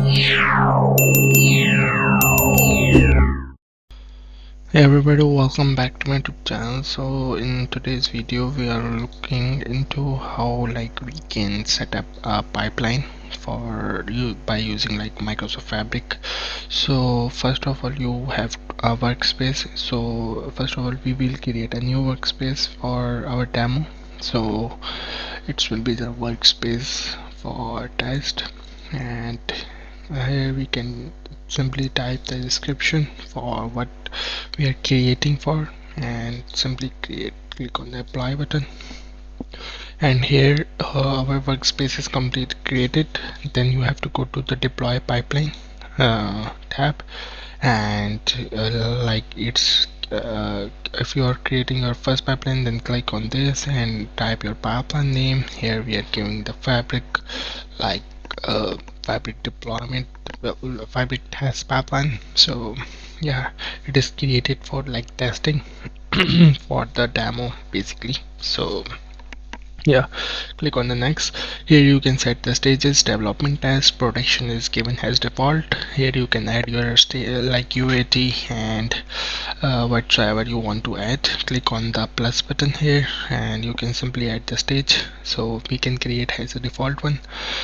Hey everybody, welcome back to my YouTube channel. So in today's video we are looking into how we can set up a pipeline for you by using Microsoft Fabric. So first of all, you have a workspace. So first of all, we will create a new workspace for our demo. So it will be the workspace for test, and here we can simply type the description for what we are creating for, and simply click on the apply button. And here our workspace is created. Then you have to go to the deploy pipeline tab, and if you are creating your first pipeline, then click on this and type your pipeline name. Here we are giving the fabric, like fabric deployment, fabric test pipeline. So yeah, it is created for testing for the demo basically. So yeah, click on the next. Here you can set the stages. Development test, production is given as default. Here you can add your UAT and whatsoever you want to add. Click on the plus button here and you can simply add the stage. So we can create as a default one.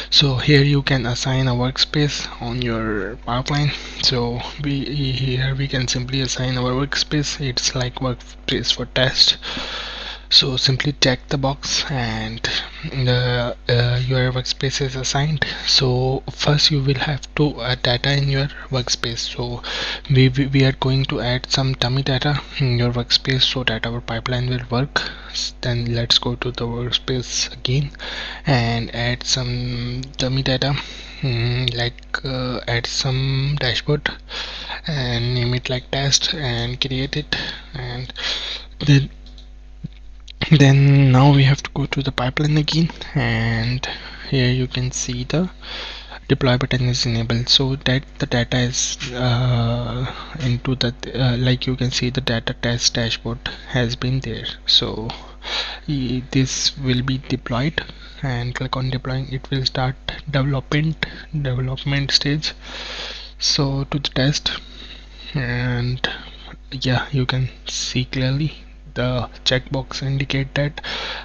So here you can assign a workspace on your pipeline. So we can simply assign our workspace. It's like workspace for test. So simply check the box and your workspace is assigned. So first you will have to add data in your workspace. So we are going to add some dummy data in your workspace so that our pipeline will work. Then let's go to the workspace again and add some dummy data, add some dashboard and name it like test and create it. And then now we have to go to the pipeline again, and here you can see the deploy button is enabled, so that the data is into the you can see the data test dashboard has been there. So this will be deployed, and click on deploying. It will start development stage, so to the test. And yeah, you can see clearly the checkbox indicate that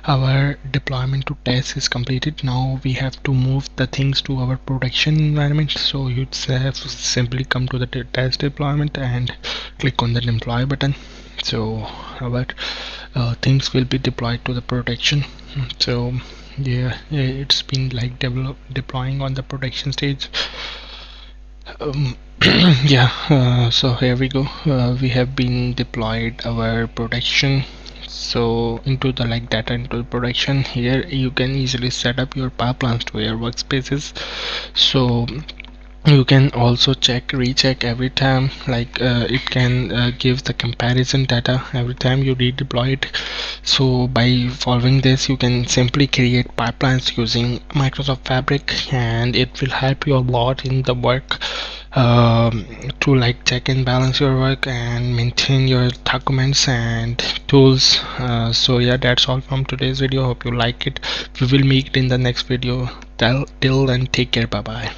our deployment to test is completed. Now we have to move the things to our production environment. So you have to simply come to the test deployment and click on the deploy button. So our things will be deployed to the production. So yeah, it's been deploying on the production stage. Yeah, so here we go. We have been deployed our production, so into the data into the production. Here you can easily set up your pipelines to your workspaces. So you can also recheck every time, it can give the comparison data every time you redeploy it. So by following this, you can simply create pipelines using Microsoft Fabric, and it will help you a lot in the work, to check and balance your work and maintain your documents and tools. So yeah, that's all from today's video. Hope you like it. We will meet in the next video. Till then, take care. Bye bye.